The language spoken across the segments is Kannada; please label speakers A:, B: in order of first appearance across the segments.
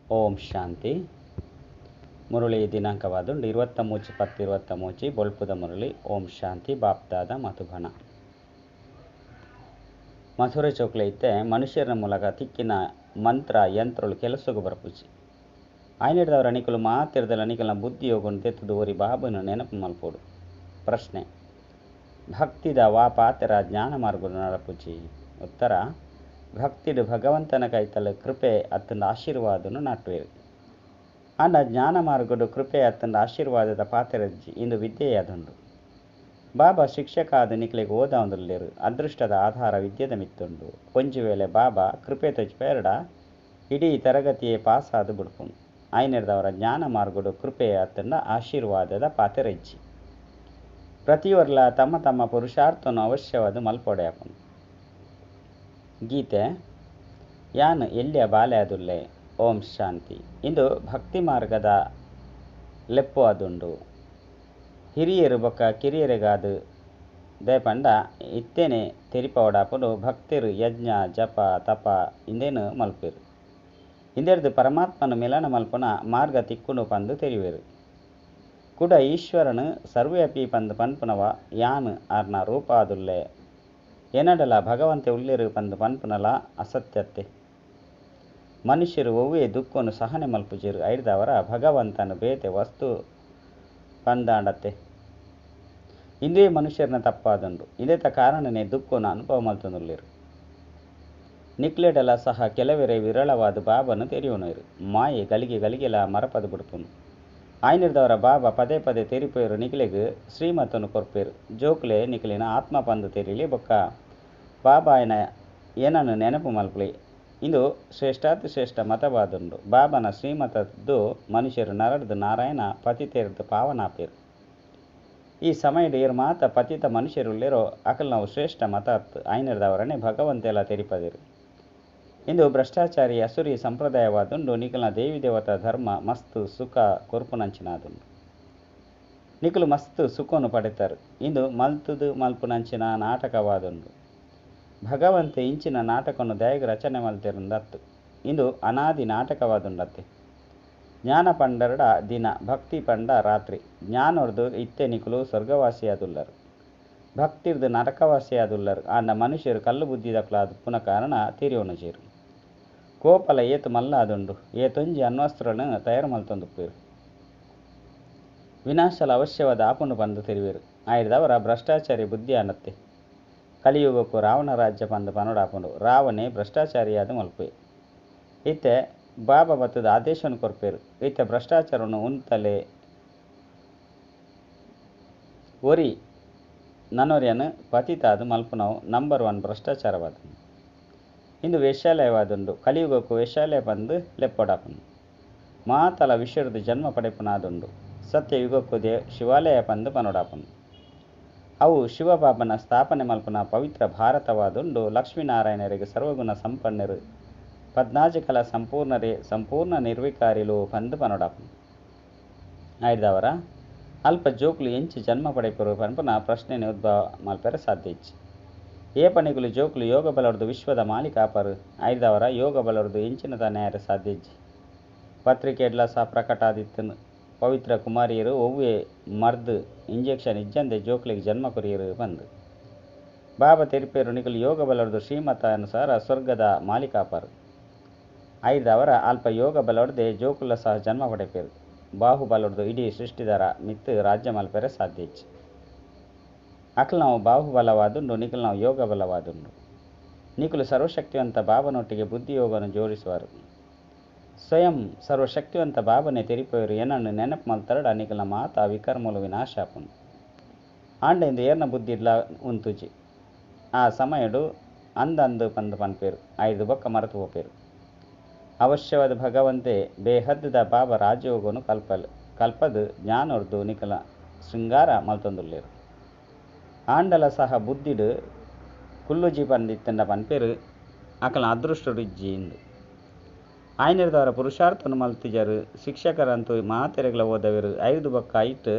A: ಓಂ ಶಾಂತಿ. ಮುರಳಿ ದಿನಾಂಕವಾದುಂಡು 23/10/23 ಬೊಲ್ಪುದ ಮುರಳಿ. ಓಂ ಶಾಂತಿ. ಬಾಪ್ದಾದ ಮಧುಬನ. ಮಥುರೆ ಚೌಕ್ಲೈತೆ ಮನುಷ್ಯರ ಮೂಲಕ ತಿಕ್ಕಿನ ಮಂತ್ರ ಯಂತ್ರಗಳು ಕೆಲಸಗೂ ಬರಪುಜಿ ಆಯ್ನಿಡ್ದವರ ಅಣಿಕಲು ಮಾತಿರದಲ್ಲ ಅಣಿಕಲ್ನ ಬುದ್ಧಿ ಹೋಗೊಂಡು ತೆತ್ತದು ಓರಿ ಬಾಬನು ನೆನಪು ಮಲ್ಪೋಡು. ಪ್ರಶ್ನೆ: ಭಕ್ತಿದ ವಾ ಪಾತೆರ ಜ್ಞಾನ ಮಾರ್ಗ ನಡಪುಜಿ? ಉತ್ತರ: ಭಕ್ತಿಡು ಭಗವಂತನ ಕೈತಲ್ಲ ಕೃಪೆ ಅತ್ತಂದ ಆಶೀರ್ವಾದನು ನಾಟ್ವೇರು. ಅಂಡ ಜ್ಞಾನ ಮಾರ್ಗಡು ಕೃಪೆ ಅತ್ತಂದ ಆಶೀರ್ವಾದದ ಪಾತೆರಜ್ಜಿ ಇಂದು ವಿದ್ಯೆಯಾದುಂಡು. ಬಾಬಾ ಶಿಕ್ಷಕ ಆದ ನಿಕ್ಲಿಗೆ ಓದಾವಂದುಲ್ಲೇರು. ಅದೃಷ್ಟದ ಆಧಾರ ವಿದ್ಯೆದ ಮಿತ್ತುಂಡು. ಕೊಂಚ ವೇಳೆ ಬಾಬಾ ಕೃಪೆ ತೊಜ್ಪೇರಡ ಇಡೀ ತರಗತಿಯೇ ಪಾಸ್ ಆದು ಬಿಡ್ಪುಂಡು. ಆಯ್ನಿಡ್ದವರ ಜ್ಞಾನ ಮಾರ್ಗಡು ಕೃಪೆ ಅತ್ತಂದ ಆಶೀರ್ವಾದದ ಪಾತೆರಜ್ಜಿ. ಪ್ರತಿಯೊರ್ಲ ತಮ್ಮ ತಮ್ಮ ಪುರುಷಾರ್ಥವನ್ನು ಅವಶ್ಯವಾದ ಮಲ್ಪೊಡೆ ಹಾಕೊಂಡು. ಗೀತೆ: ಯಾನ್ ಎಲ್ಲಿಯ ಬಾಲೆ ಅದುಲ್ಲೆ. ಓಂ ಶಾಂತಿ. ಇಂದು ಭಕ್ತಿ ಮಾರ್ಗದ ಲೆಪ್ಪು ಅದುಂಡು. ಹಿರಿಯರು ಬೊಕ್ಕ ಕಿರಿಯರಿಗಾದು ದೇಪಂಡ ಇತ್ತೇನೆ ತೆರಿಪವಡಾಪುಡು ಭಕ್ತಿರು ಯಜ್ಞ ಜಪ ತಪ ಇಂದೇನು ಮಲ್ಪೇರು. ಇಂದೆರ್ದು ಪರಮಾತ್ಮನ ಮಿಲನ ಮಲ್ಪುನ ಮಾರ್ಗ ತಿಕ್ಕುನು ಪಂದು ತೆರಿವೇರು. ಕುಡ ಈಶ್ವರನು ಸರ್ವ್ಯಾಪಿ ಪಂದು ಪನ್ಪುನವ ಯಾನ್ ಆರ್ನ ರೂಪ ಅದುಲ್ಲೆ. ಏನಡಲ ಭಗವಂತೆ ಉಳ್ಳಿರು ಪಂದು ಪನ್ಪುನಲ ಅಸತ್ಯತೆ. ಮನುಷ್ಯರು ಒವ್ವೇ ದುಃಖನು ಸಹನೆ ಮಲ್ಪುಜಿರು. ಐಡ್ದವರ ಭಗವಂತನು ಬೇತೆ ವಸ್ತು ಪಂದಾಂಡತೆ. ಇಂದೇ ಮನುಷ್ಯರನ್ನ ತಪ್ಪಾದುಂಡು. ಇದೇತ ಕಾರಣನೇ ದುಃಖನು ಅನುಭವ ಮಲ್ತುನುಲ್ಲಿರು. ನಿಕ್ಲೆಡಲ ಸಹ ಕೆಲವರೇ ವಿರಳವಾದ ಬಾಬನು ತೆರಿಯುನರು. ಮಾಯೆ ಗಲಿಗೆ ಗಲಿಗೆಲ ಮರಪದು ಬಿಡ್ಪುನು. ಆಯ್ನಿಡ್ದವರ ಬಾಬಾ ಪದೇ ಪದೇ ತೆರಿಪೇರು ನಿಕ್ಲೆಗ್ ಶ್ರೀಮತನು ಕೊರ್ಪೇರು. ಜೋಕ್ಲೆ ನಿಕ್ಲಿನ ಆತ್ಮ ಪಂದು ತೆರಿಲಿ ಬೊಕ್ಕ ಬಾಬಾಯನ ಏನನ್ನು ನೆನಪು ಮಲ್ಪಲಿ. ಇಂದು ಶ್ರೇಷ್ಠಾತಿ ಶ್ರೇಷ್ಠ ಮತವಾದುಂಡು. ಬಾಬನ ಶ್ರೀಮತದ್ದು ಮನುಷ್ಯರು ನರಡ್ದು ನಾರಾಯಣ ಪತಿತೇರ್ದು ಪಾವನಾಪೇರು. ಈ ಸಮಯದ ಏರು ಮಾತ ಪತಿತ ಮನುಷ್ಯರುಳ್ಳಿರೋ ಅಕಲ್ ನಾವು ಶ್ರೇಷ್ಠ ಮತ ಹತ್ತು ಆಯ್ನಿಡ್ದವರನ್ನೇ ಭಗವಂತೆಲ್ಲ ತೆರಿಪದಿರು. ಇಂದು ಭ್ರಷ್ಟಾಚಾರಿ ಅಸುರಿ ಸಂಪ್ರದಾಯವಾದುಂಡು. ನಿಖಲ್ನ ದೇವಿ ದೇವತಾ ಧರ್ಮ ಮಸ್ತ್ ಸುಖ ಕೊರ್ಪುನಂಚಿನಾದುಂಡು. ನಿಖಲು ಮಸ್ತ್ ಸುಖನು ಪಡೆತರು. ಇಂದು ಮಲ್ತುದು ಮಲ್ಪುನಂಚಿನ ನಾಟಕವಾದುಂಡು. ಭಗವಂತೆ ಇಂಚಿನ ನಾಟಕವನ್ನು ದಯಗ ರಚನೆ ಮಲ್ತಿರಂದತ್ತು. ಇಂದು ಅನಾದಿ ನಾಟಕವಾದುಂಡತ್ತೆ. ಜ್ಞಾನ ಪಂಡರಡ ದಿನ, ಭಕ್ತಿ ಪಂಡ ರಾತ್ರಿ. ಜ್ಞಾನೋರ್ದು ಇತ್ತೆ ನಿಖಲು ಸ್ವರ್ಗವಾಸಿಯಾದುಲ್ಲರು, ಭಕ್ತಿರ್ದು ನರಕವಾಸಿಯಾದುಲ್ಲರು. ಆಂಡ ಮನುಷ್ಯರು ಕಲ್ಲು ಬುದ್ಧಿದಕ್ಲಾದ ಪುನಃ ಕಾರಣ ತೀರಿಯೋಣಜೀರು. ಕೋಪಲ ಏತು ಮಲ್ಲಾದುಂಡು. ಏತೊಂಜಿ ಅಣ್ವಸ್ತ್ರಗಳನ್ನು ತಯಾರು ಮಲ್ತೊಂದುಪ್ಪೇರು. ವಿನಾಶಲ ಅವಶ್ಯವಾದ ಆಪುಂಡು ಪಂದು ತೆರಿವೇರು. ಆಯ್ದವರ ಭ್ರಷ್ಟಾಚಾರಿ ಬುದ್ಧಿ ಅನ್ನತ್ತೆ. ಕಲಿಯುಗಕ್ಕೂ ರಾವಣ ರಾಜ್ಯ ಪಂದು ಪನೋಡಾಪುಂಡು. ರಾವಣೆ ಭ್ರಷ್ಟಾಚಾರಿಯಾದ ಮಲ್ಪೆ. ಇತ್ತೆ ಬಾಬಾ ಬತ್ತದ ಆದೇಶವನ್ನು ಕೊರ್ಪೇರು. ಇತ್ತೆ ಭ್ರಷ್ಟಾಚಾರವನ್ನು ಉಂತಲೆ ಒರಿ ನನ್ನೊರಿಯನು ಪತಿತಾದು ಮಲ್ಪುನವು ನಂಬರ್ 1 ಭ್ರಷ್ಟಾಚಾರವಾದ. ಇಂದು ವೇಶ್ಯಾಲಯವಾದುಂಡು. ಕಲಿಯುಗಕ್ಕೂ ವೇಶ್ಯಾಲಯ ಪಂದು ಲೆಪ್ಪೊಡಾಪುಂಡು. ಮಾತಲ ವಿಶ್ವರದು ಜನ್ಮ ಪಡೆಪುನಾದುಂಡು. ಸತ್ಯಯುಗಕ್ಕೂ ಶಿವಾಲಯ ಪಂದು ಪನೋಡಾಪುಂಡು. ಅವು ಶಿವಬಾಬನ ಸ್ಥಾಪನೆ ಮಲ್ಪುನ ಪವಿತ್ರ ಭಾರತವಾದುಂಡು. ಲಕ್ಷ್ಮೀನಾರಾಯಣರಿಗೆ ಸರ್ವಗುಣ ಸಂಪನ್ನರು, 14 ಕಲ ಸಂಪೂರ್ಣರೇ, ಸಂಪೂರ್ಣ ನಿರ್ವಿಕಾರಿಲು ಪಂದು ಪನೋಡಾಪುಂಡು. ಆಯ್ದವರ ಅಲ್ಪ ಜೋಕ್ಲು ಎಂಚು ಜನ್ಮ ಪಡೆಪರು ಪನ್ಪುನ ಪ್ರಶ್ನೆನೆ ಉದ್ಭವ ಮಲ್ಪೆರೆ ಸಾಧ್ಯ ಇಚ್ಚಿ. ಏ ಪಣಿಗುಲು ಜೋಕ್ಲು ಯೋಗ ಬಲರ್ದು ವಿಶ್ವದ ಮಾಲೀಕ ಆಪರು. ಆಯ್ದವರ ಯೋಗ ಬಲರ್ದು ಎಂಚಿನ ತನ್ಯಾರ ಸಾಧ್ಯ ಇಜ್ಜಿ. ಪತ್ರಿಕೆಡ್ಲ ಸಹ ಪ್ರಕಟ ಆದಿತ್ತನು. ಪವಿತ್ರ ಕುಮಾರಿಯರು ಒವ್ವೇ ಮರ್ದು ಇಂಜೆಕ್ಷನ್ ಇಜ್ಜಂದೆ ಜೋಕ್ಲಿಗೆ ಜನ್ಮ ಕೊರಿಯರು ಬಂದು. ಬಾಬಾ ತೆರಿಪೇರು ನಿಖಲು ಯೋಗ ಬಲರ್ದು ಶ್ರೀಮತ ಅನುಸಾರ ಸ್ವರ್ಗದ ಮಾಲೀಕಾಪರು. ಐದವರ ಅಲ್ಪ ಯೋಗ ಬಲರ್ದೆ ಜೋಕುಲ ಸಹ ಜನ್ಮ ಪಡೆಪೇರು. ಬಾಹುಬಲರ್ದು ಇಡೀ ಸೃಷ್ಟಿದರ ಮಿತ್ತು ರಾಜ್ಯ ಮಲ್ಪೆರೆ ಸಾಧ್ಯ ಇಚ್ಚಿ. ಅಕಲ್ ನಾವು ಬಾಹುಬಲವಾದುಂಡು, ನಿಖಲು ನಾವು ಯೋಗ ಬಲವಾದುಂಡು. ನಿಖಲು ಸರ್ವಶಕ್ತಿವಂತ ಬಾಬನೊಟ್ಟಿಗೆ ಬುದ್ಧಿಯೋಗವನ್ನು ಜೋಡಿಸುವರು. ಸ್ವಯಂ ಸರ್ವಶಕ್ತಿವಂತ ಬಾಬನೇ ತೆರಿಪೇರು ಏನನ್ನು ನೆನಪು ಮಲ್ತರಡ ನಿಖಲ್ನ ಮಾತ ವಿಕರ್ಮಲು ವಿನಾಶ ಆಪುಂಡು. ಆಂಡೆಂದು ಏರ್ನ ಬುದ್ಧಿ ಇಡ್ಲ ಉಂತುಜಿ. ಆ ಸಮಯಡು ಅಂದಂದು ಪಂದು ಪನ್ಪೇರು. ಐದು ಬೊಕ್ಕ ಮರೆತು ಹೋಪೇರು. ಅವಶ್ಯವಾದ ಭಗವಂತೆ ಬೇಹದ್ದದ ಬಾಬಾ ರಾಜಯೋಗವನ್ನು ಕಲ್ಪದು ಜ್ಞಾನೋರ್ದು ನಿಖಲ ಶೃಂಗಾರ ಮಲ್ತೊಂದುಲ್ಲೇರು. ಆಂಡಲ ಸಹ ಬುದ್ಧಿಡು ಕುಲ್ಲುಜಿ ಪಂದಿತ್ತಂಡ ಪನ್ಪೇರು. ಅಕಲ ಅದೃಷ್ಟಡು ಇಜ್ಜಿ. ಇಂದು ಆಯ್ನಿಡ್ದವರ ಪುರುಷಾರ್ಥವನ್ನು ಮಲ್ತಿಜರು. ಶಿಕ್ಷಕರಂತೂ ಮಾತೆರೆಗಳ ಓದವೇರು. 5 ಬೊಕ್ಕ ಐಟ್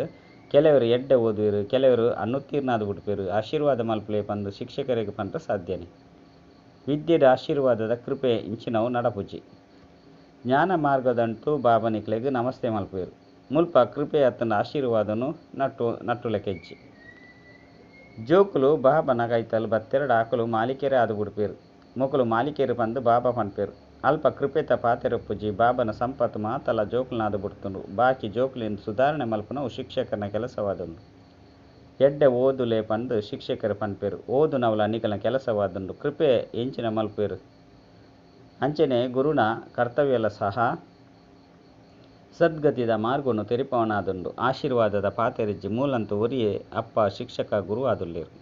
A: ಕೆಲವರು ಎಡ್ಡೆ ಓದುವೆರು, ಕೆಲವರು ಅನ್ನುತ್ತೀರ್ಣಾದು ಬಿಡ್ಪೇರು. ಆಶೀರ್ವಾದ ಮಲ್ಪಲೆ ಪಂದು ಶಿಕ್ಷಕರಿಗೆ ಪಂಡ ಸಾಧ್ಯನೇ. ವಿದ್ಯೆದ ಆಶೀರ್ವಾದದ ಕೃಪೆ ಇಂಚಿನವು ನಡಪುಜಿ. ಜ್ಞಾನ ಮಾರ್ಗದಂಟು ಬಾಬನಿಕ್ಲೆಗ್ ನಮಸ್ತೆ ಮಲ್ಪೇರು. ಮುಲ್ಪ ಕೃಪೆ ಅತ್ತನ ಆಶೀರ್ವಾದನು ನಟ್ಟುಲೆಕೆಜ್ಜಿ. ಜೋಕುಲು ಬಾಬನ ಕೈತಲು ಬತ್ತೆರಡು ಆಕುಲು ಮಾಲಿಕೆರೆ ಆದು ಬಿಡ್ಪೇರು. ಮೊಕಲು ಮಾಲಿಕೆರು ಪಂದು ಬಾಬಾ ಪನ್ಪೇರು. ಅಲ್ಪ ಕೃಪೆತ ಪಾತೆರಪ್ಪುಜಿ ಬಾಬನ ಸಂಪತ್ತು ಮಾತಲ ಜೋಕುಲನಾದು ಬಿಡ್ತುಂಡು. ಬಾಕಿ ಜೋಕುಲಿನ ಸುಧಾರಣೆ ಮಲ್ಪನವು ಶಿಕ್ಷಕನ ಕೆಲಸವಾದುಂಡು. ಎಡ್ಡೆ ಓದುಲೆ ಪಂದು ಶಿಕ್ಷಕರು ಪನ್ಪೇರು. ಓದು ನವಲ ನಿಕಲ್ನ ಕೆಲಸವಾದುಂಡು. ಕೃಪೆ ಎಂಚಿನ ಮಲ್ಪೇರು. ಅಂಚನೆ ಗುರುನ ಕರ್ತವ್ಯಲ ಸಹ ಸದ್ಗತಿದ ಮಾರ್ಗವನ್ನು ತೆರಿಪವನಾದುಂಡು. ಆಶೀರ್ವಾದದ ಪಾತೆರಿಜ್ಜಿ ಮೂಲಂತೂ ಒರಿಯೇ ಅಪ್ಪ ಶಿಕ್ಷಕ ಗುರು ಆದುಲ್ಲೇರು.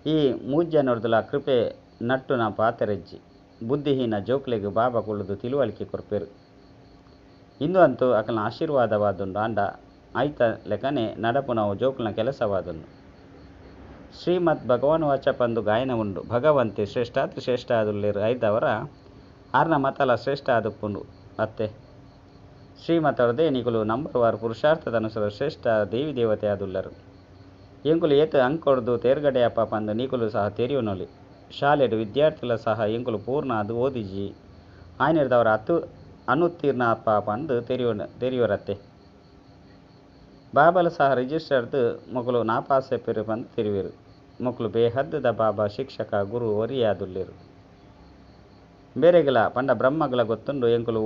A: ಈ ಮೂಜ್ಜನೊರ್ದುಲ ಕೃಪೆ ನಟ್ಟುನ ಪಾತೆರೆಜ್ಜಿ ಬುದ್ಧಿಹೀನ ಜೋಕ್ಲೆಗ್ ಬಾಬಾ ಕುಳ್ಳುದು ತಿಳುವಳಿಕೆ ಕೊರ್ಪೇರು. ಇಂದು ಅಂತೂ ಅಕಲ್ನ ಆಶೀರ್ವಾದವಾದುಂಡು. ಆಂಡ ಐತ ಲೆಕ್ಕನೆ ನಡಪುನವು ಜೋಕುಲ್ನ ಕೆಲಸವಾದುಂಡು. ಶ್ರೀಮದ್ ಭಗವಾನ್ ವಾಚ ಪಂದು ಗಾಯನ ಉಂಡು. ಭಗವಂತೆ ಶ್ರೇಷ್ಠಾತಿ ಶ್ರೇಷ್ಠ ಆದುಲ್ಲೇರು. ಐದವರ ಆರ್ನ ಮತಲ ಶ್ರೇಷ್ಠ ಆದುಪ್ಪುಂಡು. ಅತ್ತೆ ಶ್ರೀಮತರದೇ ನಿಕುಲು ನಂಬರ್ ವಾರು ಪುರುಷಾರ್ಥದ ಅನುಸಾರ ಶ್ರೇಷ್ಠ ದೇವಿ ದೇವತೆ ಆದುಲ್ಲರು. ಎಂಕುಲು ಏತು ಅಂಕೊಡ್ದು ತೇರ್ಗಡೆ ಅಪ್ಪ ಪಂದು ನಿಕುಲು ಸಹ ತೆರಿಯುನೊಲಿ. ಶಾಲೆಡು ವಿದ್ಯಾರ್ಥಿಗಳ ಸಹ ಎಂಕುಲು ಪೂರ್ಣ ಅದು ಓದಿಜಿ ಆಯ್ನಿರ್ದವರ ಅನುತ್ತೀರ್ಣ ಅಪ್ಪ ಪಂದು ತೆರಿಯೋರತ್ತೆ. ಬಾಬಲು ಸಹ ರಿಜಿಸ್ಟರ್ದು ಮೊಕಲು ನಾಪಾಸೆ ಪೆರು ಪಂದು ತೆರಿವೇರು. ಮೊಕಲು ಬೇಹದ್ದದ ಬಾಬಾ ಶಿಕ್ಷಕ ಗುರು ಒರಿಯೇ ಆದುಲ್ಲೇರು. ಬೇರೆಗಲ ಪಂಡ ಬ್ರಹ್ಮಗಳ ಗೊತ್ತುಂಡು ಎಂಕುಲು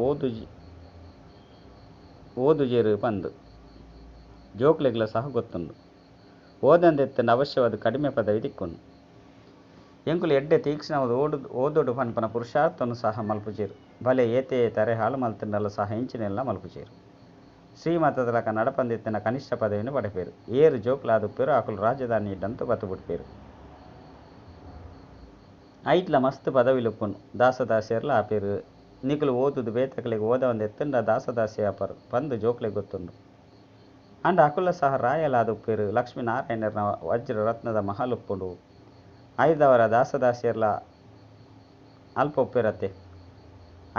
A: ಓದುಜೇರು ಪಂದು ಜೋಕ್ಲೆಗ್ಲ ಸಹ ಗೊತ್ತುಂಡು. ಓದಂದೆತ್ತಂಡು ಅವಶ್ಯವಾದ ಕಡಿಮೆ ಪದವಿ ತಿಕ್ಕೊಂಡು ಎಂಕುಲು ಎಡ್ಡೆ ತೀಕ್ಷ್ಣವಾದ ಓದೋಡು ಪನ್ಪನ ಪುರುಷಾರ್ಥವನ್ನು ಸಹ ಮಲ್ಪುಜೇರು. ಭಲೆ ಏತೆ ತರೆ ಹಾಳು ಮಲ್ತಂಡಲ್ಲ ಸಹ ಎಂಚಿನೆಲ್ಲ ಮಲ್ಪುಜೇರು. ಶ್ರೀಮತದಲಕ ನಡಪಂದೆತ್ತಿನ ಕನಿಷ್ಠ ಪದವಿನ ಪಡೆಪೇರು. ಏರು ಜೋಕ್ಲಾದುಪ್ಪೇರು ಆಕುಲು ರಾಜಧಾನಿ ಇಡ್ಡಂತೂ ಬತ್ತು ಬಿಡ್ಪೇರು. ಐಟ್ಲ ಮಸ್ತ್ ಪದವಿಲುಪ್ಪುಂಡು. ದಾಸದಾಸಿಯರ್ಲ ಆಪೇರು. ನಿಕುಲು ಓದುದು ಬೇತಕಲೆಗ್ ಓದವಂದೆತ್ತಂಡ ದಾಸದಾಸಿ ಆಪರು ಪಂದು ಜೋಕ್ಲೆಗ್ ಗೊತ್ತುಂಡು. ಅಂಡ ಅಕುಲ ಸಹ ರಾಯಲ ಆದುಪ್ಪೇರು. ಲಕ್ಷ್ಮೀನಾರಾಯಣರ್ನ ವಜ್ರ ರತ್ನದ ಮಹಲ್ ಉಪ್ಪುಂಡು. ಐದವರ ದಾಸದಾಸಿಯರ್ಲ ಅಲ್ಪ ಒಪ್ಪೇರತ್ತೆ.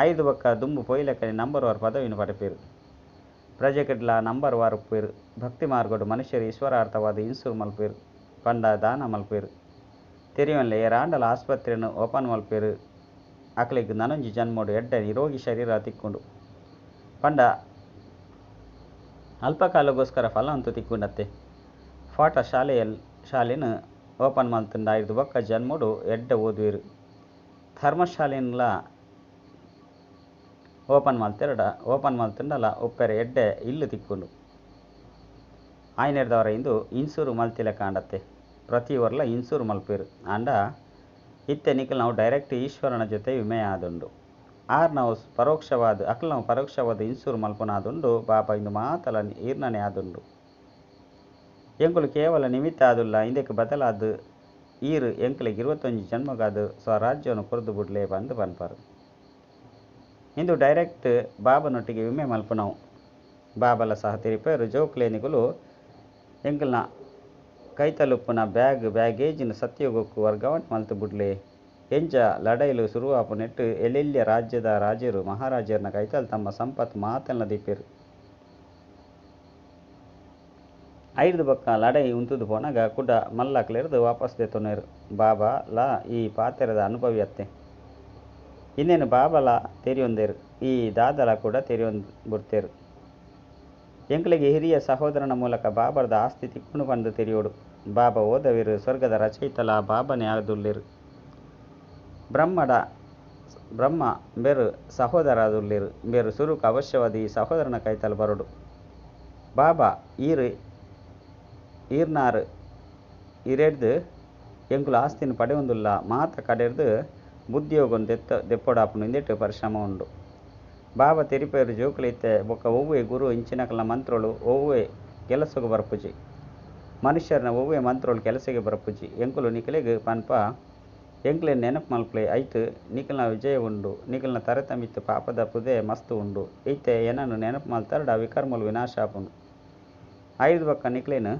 A: ಐದು ಬೊಕ್ಕ ದುಂಬು ಪೊಯ್ಲೆಕನೆ ನಂಬರ್ ವಾರು ಪದವಿನ ಪಡೆಪೇರು. ಪ್ರಜೆಗಡ್ಲ ನಂಬರ್ ವಾರು ಉಪ್ಪೇರು. ಭಕ್ತಿ ಮಾರ್ಗಡು ಮನುಷ್ಯರು ಈಶ್ವರಾರ್ಥವಾದ ಇನ್ಸೂರು ಮಲ್ಪೇರು. ಪಂಡ ದಾನ ಮಲ್ಪೇರು. ತೆರಿಯೊನ್ಲೆ ಏರಾಂಡಲ ಆಸ್ಪತ್ರೆಯನ್ನು ಓಪನ್ ಮಲ್ಪೇರು. ಅಕಲೆಗ್ ನನೊಂಜಿ ಜನ್ಮೋಡು ಎಡ್ಡೆ ನಿರೋಗಿ ಶರೀರ ತಿಕ್ಕುಂಡು. ಪಂಡ ಅಲ್ಪಕಾಲಗೋಸ್ಕರ ಫಲ ಅಂತೂ ತಿಕ್ಕುಂಡತ್ತೆ. ಫಾಟ ಶಾಲೆನ ಓಪನ್ ಮಲ್ತಂಡ 5 ಬೊಕ್ಕ ಜನ್ಮೋಡು ಎಡ್ಡೆ ಓದುವೆರು. ಧರ್ಮಶಾಲೆನ್ಲ ಓಪನ್ ಮಲ್ತಂಡಲ ಒಪ್ಪೆರೆ ಎಡ್ಡೆ ಇಲ್ಲು ತಿಕ್ಕುಂಡು. ಆಯ್ನೆರ್ದವರ ಇಂದು ಇನ್ಸೂರು ಮಲ್ತಿಲೆ ಕಾಂಡತ್ತೆ. ಪ್ರತಿ ಒರ್ಲ ಇನ್ಸೂರು ಮಲ್ಪೇರು. ಆಂಡ ಇತ್ತೆ ನಿಕಲ್ ನಾವು ಡೈರೆಕ್ಟ್ ಈಶ್ವರನ ಜೊತೆ ವಿಮೆ ಆದುಂಡು. ನಾವು ಪರೋಕ್ಷವಾದ ಇನ್ಸೂರು ಮಲ್ಪುನಾದುಂಡು. ಬಾಬಾ ಇಂದು ಮಾತಲ ಈರ್ನನೆ ಆದುಂಡು. ಎಂಕುಲು ಕೇವಲ ನಿಮಿತ್ತ ಆದುಲ್ಲ. ಇಂದೆಕ್ ಬದಲಾದು ಈರು ಎಂಕಲೆಗ್ 21 ಜನ್ಮಗಾದು ಸ್ವರಾಜ್ಯವನ್ನು ಕೊರ್ದು ಬಿಡ್ಲೆ ಬಂದು ಪನ್ಪರು. ಇಂದು ಡೈರೆಕ್ಟ್ ಬಾಬನೊಟ್ಟಿಗೆ ವಿಮೆ ಮಲ್ಪುನವು. ಬಾಬಲ ಸಹ ತೆರಿಪೇರು. ಜೋಕ್ಲೇನಿಗುಲು ಎಂಕಲ್ನ ಕೈತಲುಪ್ಪುನ ಬ್ಯಾಗೇಜಿನ ಸತ್ಯೋಗಕ್ಕೂ ವರ್ಗಾವಣೆ ಮಲ್ತು ಬಿಡ್ಲೆ ಎಂಚ ಲಡೈಲು ಶುರುವಾಪು ನೆಟ್ಟು ಎಲ್ಲೆಲ್ಯ ರಾಜ್ಯದ ರಾಜರು ಮಹಾರಾಜರ್ನ ಕೈತಲು ತಮ್ಮ ಸಂಪತ್ತು ಮಾತಲ್ನ ದಿಪ್ಪೇರು. 5 ಬೊಕ್ಕ ಲಡೈ ಉಂತುದು ಪೋನಾಗ ಕುಡ್ಡ ಮಲ್ಲಕ್ಲೆರ್ದು ವಾಪಸ್ ದೆತ್ತೊನೇರು. ಬಾಬಾ ಲ ಈ ಪಾತೆರದ ಅನುಭವಿ ಅತ್ತೆ. ಇನ್ನೇನು ಬಾಬಲ ತೆರಿಯೊಂದೇರು. ಈ ದಾದಲ ಕೂಡ ತೆರಿಯೊಂದು ಬಿಡ್ತೇರು. ಎಂಕಲೆಗೆ ಹಿರಿಯ ಸಹೋದರನ ಮೂಲಕ ಬಾಬರ್ದ ಆಸ್ತಿ ತಿಕ್ಕುಂಡು ಪಂದು ತೆರಿಯೋಡು. ಬಾಬಾ ಓದವೇರು. ಸ್ವರ್ಗದ ರಚಯಿತಲ ಬಾಬನೇ ಆದುಲ್ಲೇರು. ಬ್ರಹ್ಮ ಬೇರು ಸಹೋದರ ಆದುಲ್ಲೇರು. ಬೇರು ಸುರುಕು ಅವಶ್ಯವಾದ ಈ ಸಹೋದರನ ಕೈತಲು ಬರೋಡು. ಬಾಬಾ ಈರ್ನಾರು ಇರೆಡ್ದು ಎಂಕುಲು ಆಸ್ತಿನ ಪಡೆಯೊಂದುಲ್ಲ. ಮಾತ ಕಡೆರ್ದು ಬುದ್ಧಿಯೋಗನು ದೆಪ್ಪೊಡಾಪುನು ಇಂದೆಟ್ಟು ಪರಿಶ್ರಮ ಉಂಡು. ಬಾಬಾ ತೆರಿಪೇರು. ಜೋಕುಲು ಇತ್ತೆ ಬೊಕ್ಕ ಒವ್ವೇ ಗುರು ಇಂಚಿನಕಲ್ನ ಮಂತ್ರೋಳು ಒವ್ವೇ ಕೆಲಸಗು ಬರ್ಪುಜಿ. ಮನುಷ್ಯರ್ನ ಒವ್ವೇ ಮಂತ್ರೋಳು ಕೆಲಸಗೆ ಬರ್ಪುಜಿ. ಎಂಕುಲು ನಿಕಲೆಗ್ ಪನ್ಪ ಎಂಕ್ಲೆನ್ ನೆನಪು ಮಲ್ಪಲೆ ಐತು ನಿಕಲ್ನ ವಿಜಯ ಉಂಡು. ನಿಕಲ್ನ ತರತಮಿತ್ತು ಪಾಪದ ಪುದೆ ಮಸ್ತು ಉಂಡು. ಇತ್ತೆ ಏನನ್ನು ನೆನಪು ಮಲ್ತರಡ ವಿಕರ್ಮಲು ವಿನಾಶ ಆಪುಂಡು. 5 ಬೊಕ್ಕ ನಿಕಲೇನು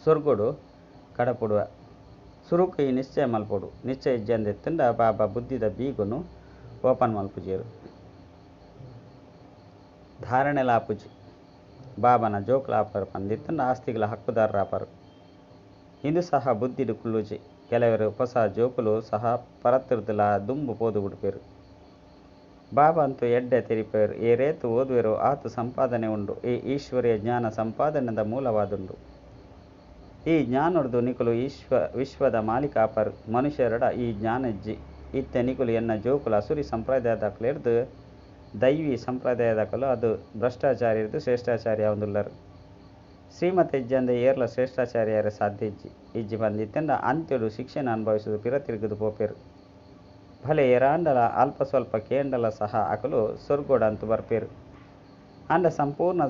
A: ಸ್ವರ್ಗೋಡು ಕಡಪುಡುವ ಸುರುಕು ಈ ನಿಶ್ಚಯ ಮಲ್ಪೊಡು. ನಿಶ್ಚಯ ಇಜ್ಜಂದೆತ್ತಂಡ ಬಾಬಾ ಬುದ್ಧಿದ ಬೀಗುನು ಓಪನ್ ಮಲ್ಪುಜೇರು. ಧಾರಣೆಲ ಆಪುಜಿ. ಬಾಬನ ಜೋಕ್ಲ ಆಪರು ಪಂದಿತ್ತಂಡ ಆಸ್ತಿಗಳ ಹಕ್ಕುದಾರರಾಪರು. ಇಂದು ಸಹ ಬುದ್ಧಿಡು ಕುಲ್ಲುಜಿ. ಕೆಲವರು ಹೊಸ ಜೋಕುಲು ಸಹ ಪರತ್ತಿರ್ದುಲ ದುಂಬು ಪೋದು ಬಿಡ್ಪೇರು. ಬಾಬಾ ಅಂತೂ ಎಡ್ಡೆ ತೆರಿಪೇರು ಏ ರೇತು ಓದುವೆರೋ ಆತು ಸಂಪಾದನೆ ಉಂಡು ಈ ಈಶ್ವರೀಯ ಜ್ಞಾನ ಸಂಪಾದನೆದ ಮೂಲವಾದುಂಡು. ಈ ಜ್ಞಾನೊಡ್ದು ನಿಕುಲು ವಿಶ್ವದ ಮಾಲೀಕಾಪರು ಮನುಷ್ಯರಡ ಈ ಜ್ಞಾನಜ್ಜಿ ಇತ್ತೆ ನಿಕುಲು ಎನ್ನ ಜೋಕುಲು ಅಸುರಿ ಸಂಪ್ರದಾಯದಕಲು ಹಿಡ್ದು ದೈವಿ ಸಂಪ್ರದಾಯದಕಲು ಅದು ಭ್ರಷ್ಟಾಚಾರಿ ಹಿಡ್ದು ಶ್ರೇಷ್ಠಾಚಾರಿ ಯಾವುದುಲ್ಲರು. ಶ್ರೀಮತ ಇಜ್ಜಂದೆ ಏರ್ಲ ಶ್ರೇಷ್ಠಾಚಾರ್ಯರ ಸಾಧ್ಯ ಇಜ್ಜಿ ಬಂದಿತ್ತೆಂಡ ಅಂತ್ಯಡು ಶಿಕ್ಷೆನ ಅನುಭವಿಸುವುದು ಪಿರ ತಿರುಗುದು ಪೋಪೇರು. ಭಲೆ ಎರಾಂಡಲ ಅಲ್ಪ ಸ್ವಲ್ಪ ಕೇಂಡಲ ಸಹ ಅಕಲು ಸ್ವರ್ಗೋಡ ಅಂತು ಬರ್ಪೇರು. ಅಂಡ ಸಂಪೂರ್ಣ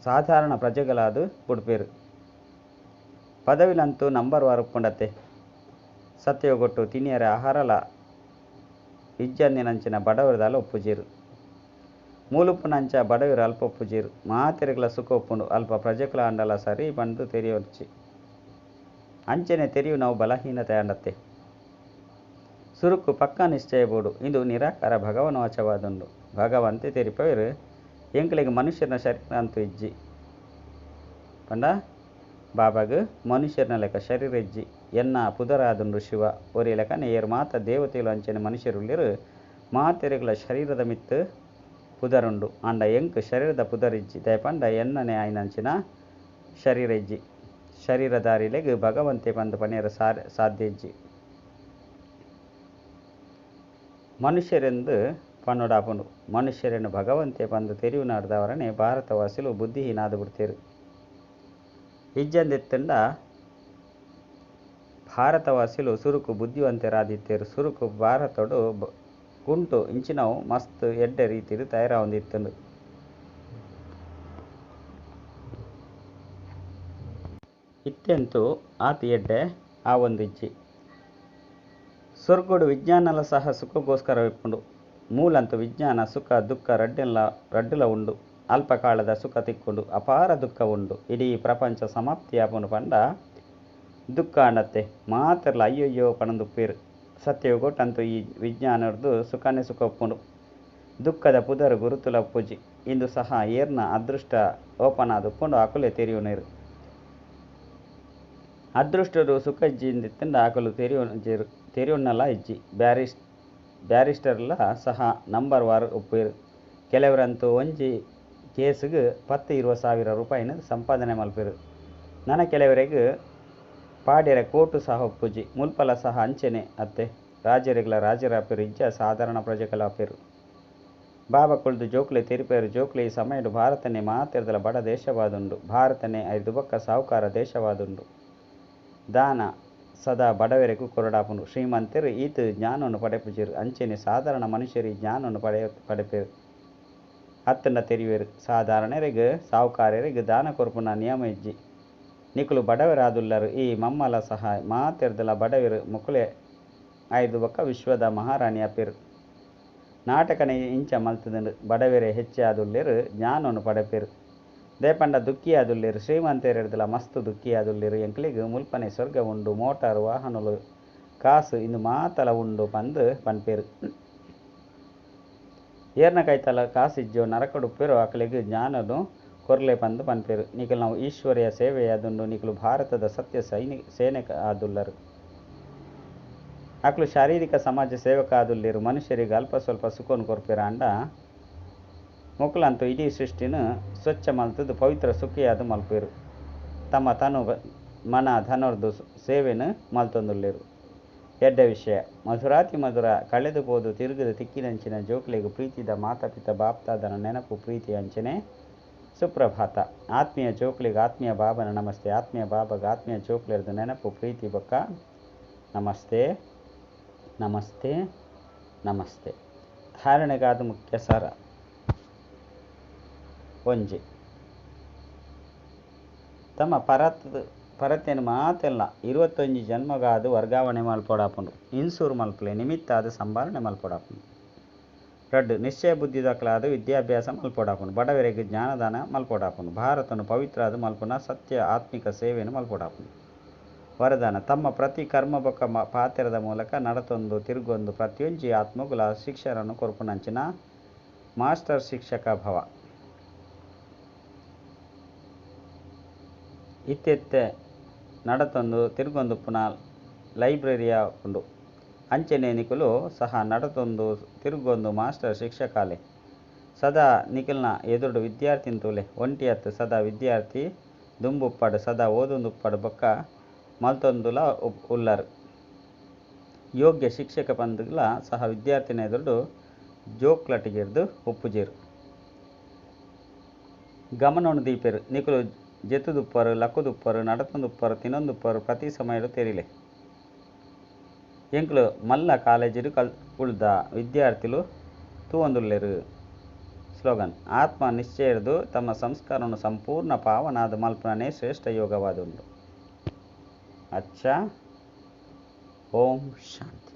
A: ಸಾಧಾರಣ ಪ್ರಜೆಗಳಾದು ಬುಡ್ಪೇರು. ಪದವಿಲಂತೂ ನಂಬರ್ ವಾರುಪ್ಪುಂಡತೆ ಸತ್ಯಗೊಟ್ಟು ತಿನಿಯರ ಆಹಾರಲ ಇಜ್ಜಂದಿನಂಚಿನ ಬಡವರದಾಲ ಒಪ್ಪುಜೀರು. ಮೂಲುಪ್ಪುನಂಚ ಬಡವರು ಅಲ್ಪ ಒಪ್ಪುಜೀರು. ಮಾತೆರೆಗಳ ಸುಖ ಒಪ್ಪುಂಡು ಅಲ್ಪ ಪ್ರಜೆಗಳ ಅಂಡಲ ಸರಿ ಬಂದು ತೆರಿಯೊರ್ಚಿ ಅಂಚನೆ ತೆರಿಯು ನಾವು ಬಲಹೀನತೆ ಅಂಡತ್ತೆ ಸುರುಕು ಪಕ್ಕ ನಿಶ್ಚಯ ಬೋಡು. ಇದು ನಿರಾಕಾರ ಭಗವನ ವಚವಾದುಂಡು. ಭಗವಂತೆ ತೆರಿಪವರು ಎಂಕ್ಲೆಗೆ ಮನುಷ್ಯನ ಶರೀರ ಅಂತೂ ಇಜ್ಜಿ ಪಂಡ ಬಾಬಾಗ ಮನುಷ್ಯನ ಲೆಕ್ಕ ಶರೀರ ಇಜ್ಜಿ ಎನ್ನ ಪುದರಾದುಂಡು ಶಿವ ಒರಿ ಲೆಕ್ಕನೆ ಏರು ಮಾತ ದೇವತೆಗಳು ಅಂಚನೆ ಮನುಷ್ಯರುಳ್ಳಿರು ಮಾತೆರೆಗಳ ಶರೀರದ ಮಿತ್ತು ಪುದರುಂಡು ಅಂಡ ಎಂಕ್ ಶರೀರದ ಪುದರಿಜ್ಜಿ ದಯಪಂಡ ಎನ್ನನೆ ಆಯ್ನಂಚಿನ ಶರೀರ ಇಜ್ಜಿ ಶರೀರಧಾರಿಲೆಗ್ ಭಗವಂತೆ ಬಂದು ಪನೆಯರ ಸಾಧ್ಯ ಇಜ್ಜಿ ಮನುಷ್ಯರೆಂದು ಪನ್ನುಡಾಪುಂಡು. ಮನುಷ್ಯರನ್ನು ಭಗವಂತೆ ಬಂದು ತೆರಿವು ನಾಡ್ದವರನೆ ಭಾರತವಾಸಿಲು ಬುದ್ಧಿಹೀನಾದ ಬಿಡ್ತೇರು. ಇಜ್ಜಂದೆತ್ತಂಡ ಭಾರತವಾಸಿಲು ಸುರುಕು ಬುದ್ಧಿವಂತರಾದಿತ್ತೇರು. ಸುರುಕು ಭಾರತಡು ಗುಂಟು ಇಂಚಿನವು ಮಸ್ತ್ ಎಡ್ಡೆ ರೀತಿದು ತಯಾರ ಹೊಂದಿತ್ತಂಡು. ಇತ್ತೆಂತೂ ಆತಿ ಎಡ್ಡೆ ಆ ಒಂದಿಜ್ಜಿ ಸ್ವರ್ಗುಡು ವಿಜ್ಞಾನಲ ಸಹ ಸುಖಗೋಸ್ಕರ ವಿಪ್ಪುಂಡು. ಮೂಲಂತೂ ವಿಜ್ಞಾನ ಸುಖ ದುಃಖ ರಡ್ಡುಲ ಉಂಡು. ಅಲ್ಪ ಕಾಲದ ಸುಖ ತಿಕ್ಕುಂಡು ಅಪಾರ ದುಃಖ ಉಂಡು. ಇಡೀ ಪ್ರಪಂಚ ಸಮಾಪ್ತಿಯಾಪುಂಡು ಪಂಡ ದುಃಖ ಅಂಡತ್ತೆ ಮಾತೆರ್ಲ ಅಯ್ಯಯ್ಯೋ ಪಣದುಪ್ಪೇರು. ಸತ್ಯಗೊಟ್ಟಂತೂ ಈ ವಿಜ್ಞಾನರ್ದು ಸುಖನೇ ಸುಖ ಒಪ್ಪುಂಡು. ದುಃಖದ ಪುದರು ಗುರುತುಲ ಒಪ್ಪುಜಿ ಇಂದು ಸಹ ಏರ್ನ ಅದೃಷ್ಟ ಓಪನಾದುಪ್ಪುಂಡು ಅಕುಲೆ ತೆರಿಯುನೇರು. ಅದೃಷ್ಟರು ಸುಖ ಇಜ್ಜಿಂದಿತ್ತಂಡ ಅಕಲು ತೆರಿಯುನ್ನಲ ಇಜ್ಜಿ ಬ್ಯಾರಿಸ್ಟರ್ಲ ಸಹ ನಂಬರ್ ವಾರ್ ಒಪ್ಪೇರು. ಕೆಲವರಂತೂ ಒಂಜಿ ಕೇಸಿಗೆ 10-20 ರೂಪಾಯಿನ ಸಂಪಾದನೆ ಮಲ್ಪೇರು. ನನ್ನ ಕೆಲವರಿಗೆ ಪಾಡ್ಯರ ಕೋಟು ಸಹ ಒಪ್ಪುಜಿ ಮುಲ್ಪಲ ಸಹ ಅಂಚನೆ ಅತ್ತೆ ರಾಜರಿಗಳ ರಾಜರಾಪೇರು ಇಜ್ಜ ಸಾಧಾರಣ ಪ್ರಜೆಗಳಾಪೇರು. ಬಾಬಾ ಕುಳ್ದು ಜೋಕ್ಲೆ ತೆರಿಪೇರು. ಜೋಕ್ಲೆ ಈ ಸಮಯಡು ಭಾರತನೇ ಮಾತೆರ್ದಲ ಬಡ ದೇಶವಾದುಂಡು. ಭಾರತನೇ ಐದು ಬೊಕ್ಕ ಸಾಹುಕಾರ ದೇಶವಾದುಂಡು. ದಾನ ಸದಾ ಬಡವರೆಗೂ ಕೊರಡಾಪುಂಡು. ಶ್ರೀಮಂತರು ಈತ ಜ್ಞಾನವನ್ನು ಪಡೆಪುಜಿರು ಅಂಚನೆ ಸಾಧಾರಣ ಮನುಷ್ಯರು ಈ ಜ್ಞಾನವನ್ನು ಪಡೆಪೇರು ಅತ್ತಂಡ ತೆರಿವೇರು. ಸಾಧಾರಣರಿಗೆ ಸಾಹುಕಾರರಿಗೆ ದಾನ ಕೊರ್ಪುನ ನಿಯಮ ಇಜ್ಜಿ ನಿಕುಲು ಬಡವರಾದುಲ್ಲರು ಈ ಮಮ್ಮಲ ಸಹ ಮಾತೆರ್ದಲ ಬಡವರು ಮುಕುಲೆ 5 ಬೊಕ್ಕ ವಿಶ್ವದ ಮಹಾರಾಣಿ ಅಪೇರು. ನಾಟಕನೇ ಇಂಚ ಮಲ್ತದುಂಡು. ಬಡವರೇ ಹೆಚ್ಚೆ ಆದುಲ್ಲೇರು ಜ್ಞಾನವನ್ನು ಪಡೆಪೇರು. ದೇಪಂಡ ದುಃಖಿಯಾದುಲ್ಲೇರು ಶ್ರೀಮಂತರೆಡ್ದಲ ಮಸ್ತ್ ದುಃಖಿಯಾದುಲ್ಲೇರು. ಎಂಕ್ಲಿಗೆ ಮುಲ್ಪನೆ ಸ್ವರ್ಗ ಉಂಡು ಮೋಟಾರು ವಾಹನಲು ಕಾಸು ಇಂದು ಮಾತಲ ಉಂಡು ಪಂದು ಪನ್ಪೇರು. ಏರ್ನ ಕೈತಲ ಕಾಸಿಜ್ಜೋ ನರಕಡುಪ್ಪೇರು ಅಕಲಿಗೆ ಜ್ಞಾನನು ಕೊರ್ಲೆ ಪಂದು ಪನ್ಪೇರು. ನಿಕಲು ನಾವು ಈಶ್ವರಿಯ ಸೇವೆಯಾದುಂಡು. ನಿಕಲು ಭಾರತದ ಸತ್ಯ ಸೇನೆಕ ಆದುಲ್ಲರು. ಅಕಲು ಶಾರೀರಿಕ ಸಮಾಜ ಸೇವಕ ಆದುಲ್ಲೇರು. ಮನುಷ್ಯರಿಗೆ ಅಲ್ಪ ಸ್ವಲ್ಪ ಸುಖವನ್ನು ಕೊರ್ಪೇರ ಅಂಡ ಮೊಕಲಂತೂ ಇಡೀ ಸೃಷ್ಟಿನ ಸ್ವಚ್ಛ ಮಲ್ತದು ಪವಿತ್ರ ಸುಖಿಯಾದು ಮಲ್ಪೇರು. ತಮ್ಮ ತನು ಮನ ಧನರ್ದು ಸೇವೆನು ಮಲ್ತೊಂದುಲ್ಲೇರು. ಎಡ್ಡ ವಿಷಯ ಮಧುರಾತಿ ಮಧುರ ಕಳೆದು ಹೋದು ತಿರುಗದು ತಿಕ್ಕಿನಂಚಿನ ಜೋಕ್ಲೆಗೂ ಪ್ರೀತಿದ ಮಾತಾಪಿತ ಬಾಪ್ತಾದನ ನೆನಪು ಪ್ರೀತಿ ಅಂಚನೆ ಸುಪ್ರಭಾತ. ಆತ್ಮೀಯ ಜೋಕ್ಲಿಗೆ ಆತ್ಮೀಯ ಬಾಬನ ನಮಸ್ತೆ. ಆತ್ಮೀಯ ಬಾಬಾಗ ಆತ್ಮೀಯ ಜೋಕ್ಲೆರ್ದು ನೆನಪು ಪ್ರೀತಿ ಬೊಕ್ಕ ನಮಸ್ತೆ ನಮಸ್ತೆ ನಮಸ್ತೆ. ಧಾರಣೆಗಾದ ಮುಖ್ಯ ಸಾರ ಒಂಜಿ ತಮ್ಮ ಪರತೆಯನ್ನು ಮಾತೆಲ್ಲ 21 ಜನ್ಮಗಾದು ವರ್ಗಾವಣೆ ಮಲ್ಪೊಡಾಪುಂಡು. ಇನ್ಸೂರು ಮಲ್ಪಲೆ ನಿಮಿತ್ತ ಅದು ಸಂಭಾರಣೆ ಮಲ್ಪೊಡಾಪುಂಡು. 2 ನಿಶ್ಚಯ ಬುದ್ಧಿದಕಲಾದ ವಿದ್ಯಾಭ್ಯಾಸ ಮಲ್ಪೊಡಾಪುಂಡು. ಬಡವರಿಗೆ ಜ್ಞಾನದಾನ ಮಲ್ಪೊಡಾಪುಂಡು. ಭಾರತನು ಪವಿತ್ರ ಅದು ಮಲ್ಪುನ ಸತ್ಯ ಆತ್ಮಿಕ ಸೇವೆಯನ್ನು ಮಲ್ಪೊಡಾಪುಂಡು. ವರದಾನ ತಮ್ಮ ಪ್ರತಿ ಕರ್ಮ ಬೊಕ್ಕ ಪಾತೆರದ ಮೂಲಕ ನಡತೊಂದು ತಿರುಗೊಂದು ಪ್ರತಿಯೊಂಜಿ ಆತ್ಮಗುಲ ಶಿಕ್ಷಣನು ಕೊರ್ಪುನಂಚಿನ ಮಾಸ್ಟರ್ ಶಿಕ್ಷಕ ಭವ. ಇತ್ತೆತ್ತೆ ನಡತೊಂದು ತಿರುಗೊಂದು ಪುನಃ ಲೈಬ್ರರಿಯ ಉಂಡು. ಅಂಚನೆ ನಿಕುಲು ಸಹ ನಡತೊಂದು ತಿರುಗೊಂದು ಮಾಸ್ಟರ್ ಶಿಕ್ಷಕಾಲೆ ಸದಾ ನಿಖಿಲ್ನ ಎದುರು ವಿದ್ಯಾರ್ಥಿನ ತೂಲೆ ಒಂಟಿ ಹತ್ತು ಸದಾ ವಿದ್ಯಾರ್ಥಿ ದುಂಬುಪ್ಪಡು ಸದಾ ಓದೊಂದುಪ್ಪಡು ಬೊಕ್ಕ ಮಲ್ತೊಂದುಲ ಉಲ್ಲರು ಯೋಗ್ಯ ಶಿಕ್ಷಕ ಪಂದ್ಲ ಸಹ ವಿದ್ಯಾರ್ಥಿನ ಎದುರು ಜೋಕ್ಲಟಿಗೆರ್ದು ಉಪ್ಪುಜೇರು ಗಮನವನ್ನು ದೀಪೆರು ನಿಕುಲು ಜೆತ್ತುದುಪ್ಪರು ಲಕ್ಕುದುಪ್ಪರು ನಡತೊಂದುಪ್ಪರು ತಿನ್ನೊಂದುಪ್ಪರು ಪ್ರತಿ ಸಮಯಡು ತೆರಿಲೆ ಎಂಕ್ಲು ಮಲ್ಲ ಕಾಲೇಜಿಡು ಉಳ್ದ ವಿದ್ಯಾರ್ಥಿಲು ತೂವೊಂದುಲ್ಲೆರು. ಸ್ಲೋಗನ್: ಆತ್ಮ ನಿಶ್ಚಯರ್ದು ತಮ್ಮ ಸಂಸ್ಕಾರವನ್ನು ಸಂಪೂರ್ಣ ಪಾವನಾದ ಮಲ್ಪನೇ ಶ್ರೇಷ್ಠ ಯೋಗವಾದುಂಡು. ಅಚ್ಚ. ಓಂ ಶಾಂತಿ.